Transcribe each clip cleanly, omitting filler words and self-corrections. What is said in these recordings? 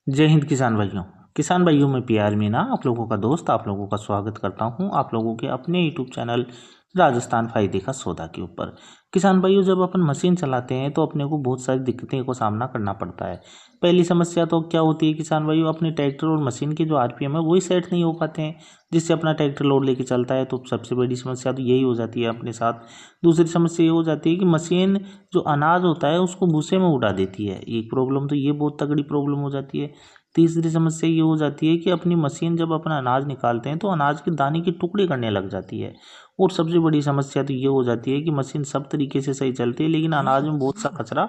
जय हिंद किसान भाइयों में पीआर मीना आप लोगों का दोस्त आप लोगों का स्वागत करता हूं आप लोगों के अपने यूट्यूब चैनल राजस्थान फायदे का सौदा के ऊपर। किसान भाइयों, जब अपन मशीन चलाते हैं तो अपने को बहुत सारी दिक्कतें को सामना करना पड़ता है। पहली समस्या तो क्या होती है किसान भाइयों, अपने ट्रैक्टर और मशीन के जो आरपीएम है वही सेट नहीं हो पाते हैं, जिससे अपना ट्रैक्टर लोड लेके चलता है। तो सबसे बड़ी समस्या तो यही हो जाती है अपने साथ। दूसरी समस्या ये हो जाती है कि मशीन जो अनाज होता है उसको भूसे में उड़ा देती है। एक प्रॉब्लम तो ये बहुत तगड़ी प्रॉब्लम हो जाती है। तीसरी समस्या ये हो जाती है कि अपनी मशीन जब अपना अनाज निकालते हैं तो अनाज के दाने के टुकड़े करने लग जाती है। और सबसे बड़ी समस्या तो ये हो जाती है कि मशीन सब तरीके से सही चलती है लेकिन अनाज में बहुत सा कचरा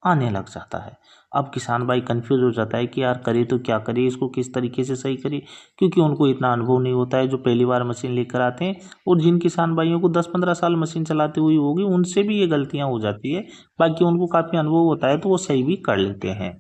आने लग जाता है। अब किसान भाई कंफ्यूज हो जाता है कि यार करे तो क्या करे, इसको किस तरीके से सही करे, क्योंकि उनको इतना अनुभव नहीं होता है जो पहली बार मशीन लेकर आते हैं। और जिन किसान भाइयों को 10-15 साल मशीन चलाते हुई होगी उनसे भी ये गलतियां हो जाती है। बाकी उनको काफ़ी अनुभव होता है तो वो सही भी कर लेते हैं।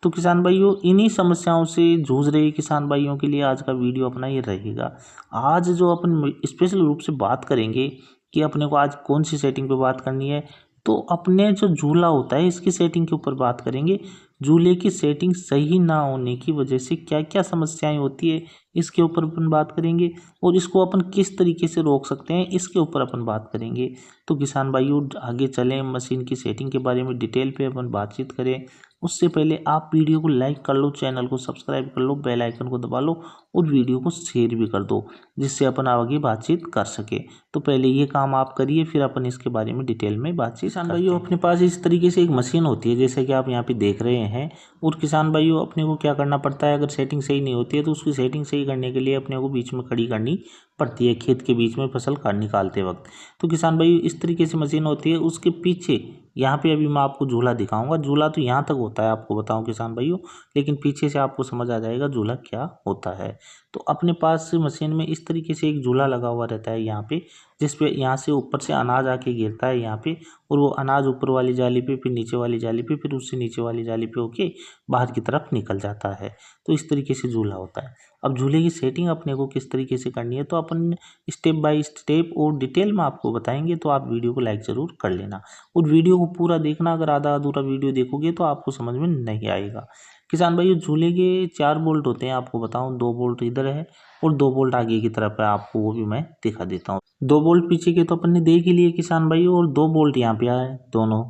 तो किसान भाइयों, इन्हीं समस्याओं से जूझ रहे किसान भाइयों के लिए आज का वीडियो अपना ये रहेगा। आज जो अपन स्पेशल रूप से बात करेंगे कि अपने को आज कौन सी सेटिंग पे बात करनी है, तो अपने जो झूला होता है इसकी सेटिंग के ऊपर बात करेंगे। झूले की सेटिंग सही ना होने की वजह से क्या क्या समस्याएं होती है इसके ऊपर अपन बात करेंगे, और इसको अपन किस तरीके से रोक सकते हैं इसके ऊपर अपन बात करेंगे। तो किसान भाइयों, आगे चलें, मशीन की सेटिंग के बारे में डिटेल पे अपन बातचीत करें। उससे पहले आप वीडियो को लाइक कर लो, चैनल को सब्सक्राइब कर लो, बेल आइकन को दबा लो और वीडियो को शेयर भी कर दो, जिससे अपन आगे बातचीत कर सके। तो पहले ये काम आप करिए, फिर अपन इसके बारे में डिटेल में बातचीत। किसान भाइयों, अपने पास इस तरीके से एक मशीन होती है जैसे कि आप यहाँ पे देख रहे हैं। और किसान भाइयों, अपने को क्या करना पड़ता है, अगर सेटिंग सही नहीं होती है तो उसकी सेटिंग सही करने के लिए अपने को बीच में खड़ी करनी पड़ती है, खेत के बीच में फसल का निकालते वक्त। तो किसान भाइयों, इस तरीके से मशीन होती है। उसके पीछे यहाँ पे अभी मैं आपको झूला दिखाऊंगा। झूला तो यहाँ तक होता है, आपको बताऊं किसान भाइयों, लेकिन पीछे से आपको समझ आ जाएगा झूला क्या होता है। तो अपने पास मशीन में इस तरीके से एक झूला लगा हुआ रहता है यहाँ पे, जिसपे यहाँ से ऊपर से अनाज आके गिरता है यहाँ पे, और वो अनाज ऊपर वाली जाली पे, फिर नीचे वाली जाली पे, फिर उससे नीचे वाली जाली पे होके बाहर की तरफ निकल जाता है। तो इस तरीके से झूला होता है। अब झूले की सेटिंग अपने को किस तरीके से करनी है तो अपन स्टेप बाय स्टेप और डिटेल में आपको बताएंगे, तो आप वीडियो को लाइक ज़रूर कर लेना और वीडियो को पूरा देखना। अगर आधा अधूरा वीडियो देखोगे तो आपको समझ में नहीं आएगा। किसान भाइयों, झूले के 4 बोल्ट होते हैं, आपको बताऊं 2 बोल्ट इधर है और 2 बोल्ट आगे की तरफ है, आपको वो भी मैं दिखा देता हूँ। 2 बोल्ट पीछे के तो अपन ने देख ही लिए किसान भाइयों, और 2 बोल्ट यहाँ पे आए दोनों।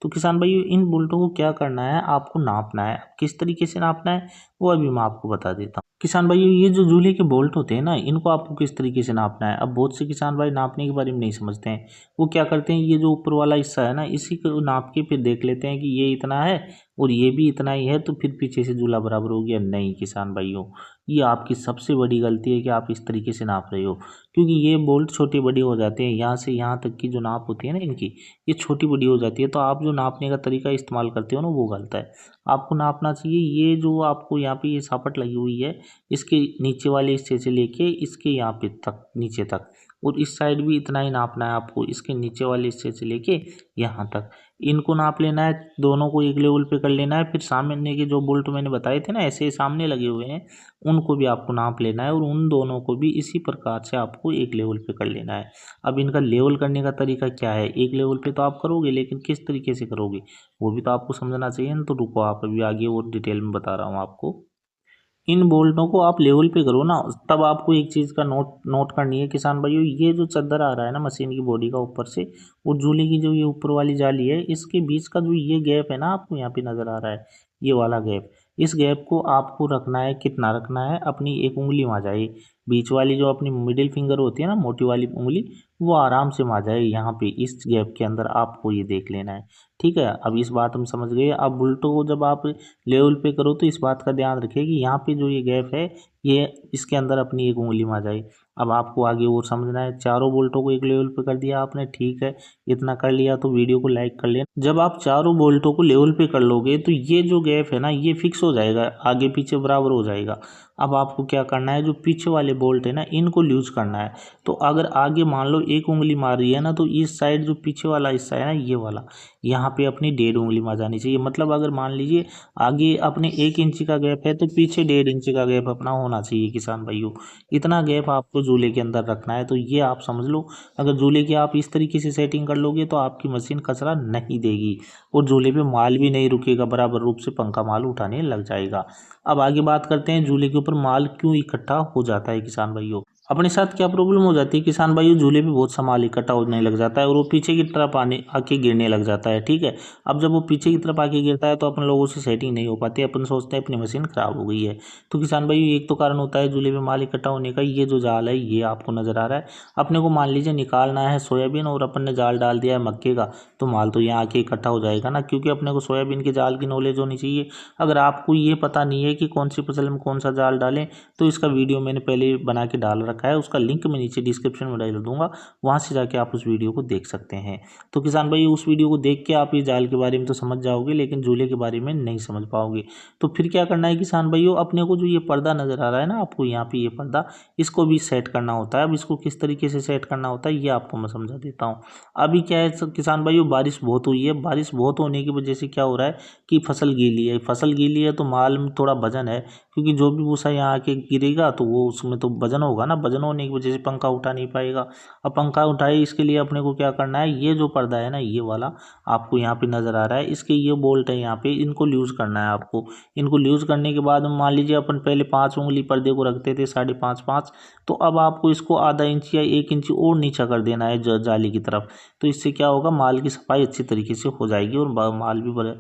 तो किसान भाइयों, इन बोल्टों को क्या करना है, आपको नापना है। किस तरीके से नापना है वो अभी मैं आपको बता देता हूँ। किसान भाइयों, ये जो झूले के बोल्ट होते हैं ना, इनको आपको किस तरीके से नापना है। अब बहुत से किसान भाई नापने के बारे में नहीं समझते हैं। वो क्या करते हैं, ये जो ऊपर वाला हिस्सा है ना, इसी को नाप के फिर देख लेते हैं कि ये इतना है और ये भी इतना ही है, तो फिर पीछे से झूला बराबर हो गया। नहीं किसान भाइयों, ये आपकी सबसे बड़ी गलती है कि आप इस तरीके से नाप रहे हो, क्योंकि ये बोल्ट छोटे बड़े हो जाते हैं। यहाँ से यहाँ तक की जो नाप होती है ना इनकी, ये छोटी बड़ी हो जाती है। तो आप जो नापने का तरीका इस्तेमाल करते हो ना वो गलत है। आपको नापना चाहिए, ये जो आपको यहाँ पे ये सापट लगी हुई है, इसके नीचे वाले हिस्से से लेके इसके यहाँ पे तक, नीचे तक, और इस साइड भी इतना ही नापना है आपको, इसके नीचे वाले हिस्से से लेके यहाँ तक। इनको नाप लेना है, दोनों को एक लेवल पे कर लेना है। फिर सामने के जो बोल्ट मैंने बताए थे ना ऐसे सामने लगे हुए हैं, उनको भी आपको नाप लेना है और उन दोनों को भी इसी प्रकार से आपको एक लेवल पे कर लेना है। अब इनका लेवल करने का तरीका क्या है, एक लेवल पे तो आप करोगे लेकिन किस तरीके से करोगे वो भी तो आपको समझना चाहिए ना। तो रुको, आप अभी आगे और डिटेल में बता रहा हूँ आपको। इन बोल्टों को आप लेवल पे करो ना, तब आपको एक चीज़ का नोट नोट करनी है किसान भाइयों। ये जो चद्दर आ रहा है ना मशीन की बॉडी का ऊपर से, और झूले की जो ये ऊपर वाली जाली है, इसके बीच का जो ये गैप है ना, आपको यहाँ पे नज़र आ रहा है ये वाला गैप, इस गैप को आपको रखना है। कितना रखना है, अपनी एक उंगली में आ जाए। बीच वाली जो अपनी मिडिल फिंगर होती है ना, मोटी वाली उंगली, वो आराम से आ जाए यहाँ पे, इस गैप के अंदर आपको ये देख लेना है। ठीक है, अब इस बात हम समझ गए। अब बुल्टो को जब आप लेवल पे करो तो इस बात का ध्यान रखिए कि यहाँ पे जो ये गैप है ये इसके अंदर अपनी एक उंगली में आ जाए। अब आपको आगे और समझना है। चारों बोल्टों को एक लेवल पे कर दिया आपने, ठीक है, इतना कर लिया तो वीडियो को लाइक कर लेना। जब आप चारों बोल्टों को लेवल पे कर लोगे तो ये जो गैप है ना ये फिक्स हो जाएगा, आगे पीछे बराबर हो जाएगा। अब आपको क्या करना है, जो पीछे वाले बोल्ट है ना इनको लूज करना है। तो अगर आगे मान लो एक उंगली मार रही है ना, तो इस साइड जो पीछे वाला हिस्सा है ना, ये वाला, यहाँ पे अपनी 1.5 उंगली में आ जानी चाहिए। मतलब अगर मान लीजिए आगे अपने 1 इंच का गैप है तो पीछे 1.5 इंच का गैप अपना होना चाहिए किसान भाइयों। इतना गैप आपको झूले के अंदर रखना है। तो ये आप समझ लो, अगर झूले की आप इस तरीके से सेटिंग कर लोगे तो आपकी मशीन कचरा नहीं देगी और झूले पे माल भी नहीं रुकेगा, बराबर रूप से पंखा माल उठाने लग जाएगा। अब आगे बात करते हैं झूले के ऊपर माल क्यों इकट्ठा हो जाता है किसान भाइयों। अपने साथ क्या प्रॉब्लम हो जाती है किसान भाइयों, झूले पे बहुत सा माल इकट्ठा होने लग जाता है और वो पीछे की तरफ आने आके गिरने लग जाता है। ठीक है, अब जब वो पीछे की तरफ आके गिरता है तो अपन लोगों से सेटिंग नहीं हो पाती, अपन सोचते हैं अपनी मशीन खराब हो गई है। तो किसान भाई एक तो कारण होता है झूले पे माल इकट्ठा होने का। ये जो जाल है ये आपको नजर आ रहा है, अपने को मान लीजिए निकालना है सोयाबीन और अपन ने जाल डाल दिया है मक्के का, तो माल तो यहाँ आके इकट्ठा हो जाएगा ना, क्योंकि अपने को सोयाबीन के जाल की नॉलेज होनी चाहिए। अगर आपको ये पता नहीं है कि कौन सी फसल में कौन सा जाल डालें, तो इसका वीडियो मैंने पहले बना के डाल रखा है, उसका लिंक मैं नीचे डिस्क्रिप्शन में डाल दूंगा, वहां से जाके आप उस वीडियो को देख सकते हैं। तो किसान भाई उस वीडियो को देख के आप इस जाल के बारे में तो समझ जाओगे, लेकिन झूले के बारे में नहीं समझ पाओगे। तो फिर क्या करना है किसान भाइयों, अपने को जो ये पर्दा नजर आ रहा है ना आपको यहाँ पे, ये पर्दा, इसको भी सेट करना होता है। अब इसको किस तरीके से सेट करना होता है ये आपको मैं समझा देता हूँ। अभी क्या है किसान भाइयों, बारिश बहुत हुई है, बारिश बहुत होने की वजह से क्या हो रहा है कि फसल गीली है, फसल गीली है तो माल में थोड़ा वजन है, क्योंकि जो भी भूसा यहाँ आके गिरेगा तो वो उसमें तो वजन होगा ना, वजन होने की वजह से पंखा उठा नहीं पाएगा। अब पंखा उठाए इसके लिए अपने को क्या करना है, ये जो पर्दा है ना ये वाला आपको यहाँ पे नजर आ रहा है, इसके ये बोल्ट है यहाँ पे, इनको लूज करना है आपको। इनको लूज करने के बाद मान लीजिए अपन पहले 5 उंगली पर्दे को रखते थे 5.5 तो अब आपको इसको आधा इंच या 1 इंच और नीचा कर देना है जाली की तरफ। तो इससे क्या होगा, माल की सफाई अच्छी तरीके से हो जाएगी और माल भी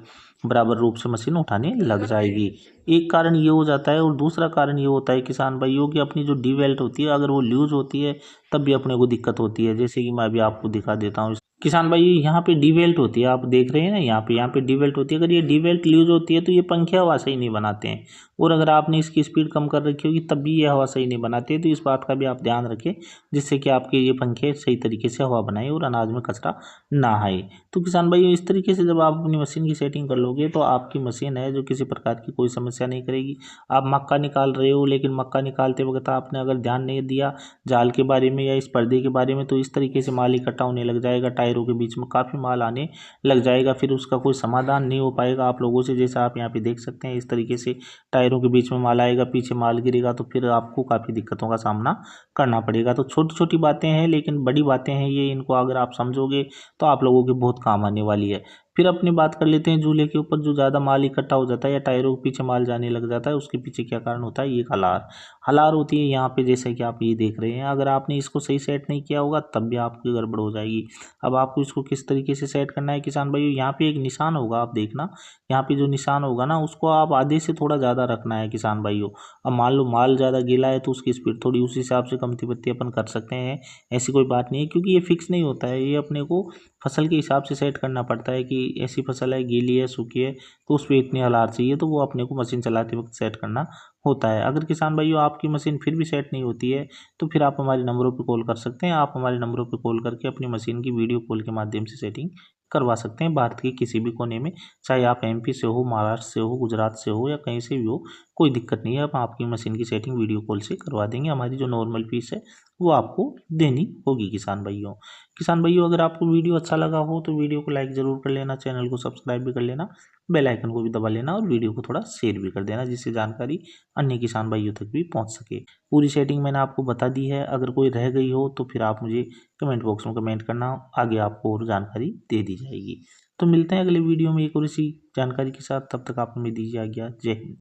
बराबर रूप से मशीन उठाने लग जाएगी। एक कारण ये हो जाता है और दूसरा कारण ये होता है किसान भाइयों की अपनी जो डी वेल्ट होती है अगर वो लूज होती है तब भी अपने को दिक्कत होती है। जैसे कि मैं अभी आपको दिखा देता हूँ, किसान भाई यहाँ पे डी वेल्ट होती है, आप देख रहे हैं ना यहाँ पे डी वेल्ट होती है। अगर ये डी वेल्ट लूज होती है तो ये पंखे हवा सही नहीं बनाते हैं, और अगर आपने इसकी स्पीड कम कर रखी होगी तब भी ये हवा सही नहीं बनाते। तो इस बात का भी आप ध्यान रखें, जिससे कि आपके ये पंखे सही तरीके से हवा बनाए और अनाज में कचरा ना आए। तो किसान भाई इस तरीके से जब आप अपनी मशीन की सेटिंग कर लोगे तो आपकी मशीन है जो किसी प्रकार की कोई समस्या नहीं करेगी। आप मक्का निकाल रहे हो, लेकिन मक्का निकालते वक्त आपने अगर ध्यान नहीं दिया जाल के बारे में या इस पर्दे के बारे में, तो इस तरीके से माल इकट्ठा होने लग जाएगा, टायरों के बीच में काफ़ी माल आने लग जाएगा, फिर उसका कोई समाधान नहीं हो पाएगा आप लोगों से। जैसा आप यहाँ पे देख सकते हैं इस तरीके से टायरों के बीच में माल आएगा, पीछे माल गिरेगा, तो फिर आपको काफ़ी दिक्कतों का सामना करना पड़ेगा। तो छोटी छोटी बातें हैं लेकिन बड़ी बातें हैं ये, इनको अगर आप समझोगे तो आप लोगों के बहुत काम आने वाली है। फिर अपनी बात कर लेते हैं झूले के ऊपर जो ज़्यादा माल इकट्ठा हो जाता है या टायरों के पीछे माल जाने लग जाता है, उसके पीछे क्या कारण होता है, ये हलार हलार होती है यहाँ पे, जैसे कि आप ये देख रहे हैं। अगर आपने इसको सही सेट नहीं किया होगा तब भी आपकी गड़बड़ हो जाएगी। अब आपको इसको किस तरीके से सेट करना है किसान भाई, यहाँ पे एक निशान होगा, आप देखना यहाँ पे जो निशान होगा ना उसको आप आधे से थोड़ा ज़्यादा रखना है किसान भाइयों। अब मान लो माल ज़्यादा गीला है तो उसकी स्पीड थोड़ी उस हिसाब से कमती पत्ती अपन कर सकते हैं, ऐसी कोई बात नहीं है, क्योंकि ये फिक्स नहीं होता है, ये अपने को फसल के हिसाब से सेट करना पड़ता है कि ऐसी फसल है गीली है सूखी है तो उस पर इतनी हलार चाहिए, तो वो अपने को मशीन चलाते वक्त सेट करना होता है। अगर किसान भाइयों आपकी मशीन फिर भी सेट नहीं होती है तो फिर आप हमारे नंबरों पर कॉल कर सकते हैं, आप हमारे नंबरों पर कॉल करके अपनी मशीन की वीडियो कॉल के माध्यम से सेटिंग करवा सकते हैं भारत के किसी भी कोने में, चाहे आप एमपी से हो, महाराष्ट्र से हो, गुजरात से हो या कहीं से भी हो, कोई दिक्कत नहीं है। हम आपकी मशीन की सेटिंग वीडियो कॉल से करवा देंगे। हमारी जो नॉर्मल फीस है वो आपको देनी होगी किसान भाइयों। किसान भाइयों अगर आपको वीडियो अच्छा लगा हो तो वीडियो को लाइक ज़रूर कर लेना, चैनल को सब्सक्राइब भी कर लेना, बेल आइकन को भी दबा लेना और वीडियो को थोड़ा शेयर भी कर देना, जिससे जानकारी अन्य किसान भाइयों तक भी पहुंच सके। पूरी सेटिंग मैंने आपको बता दी है, अगर कोई रह गई हो तो फिर आप मुझे कमेंट बॉक्स में कमेंट करना, आगे आपको और जानकारी दे दी जाएगी। तो मिलते हैं अगले वीडियो में एक और इसी जानकारी के साथ, तब तक आप हमें दीजिए आज्ञा। जय हिंद।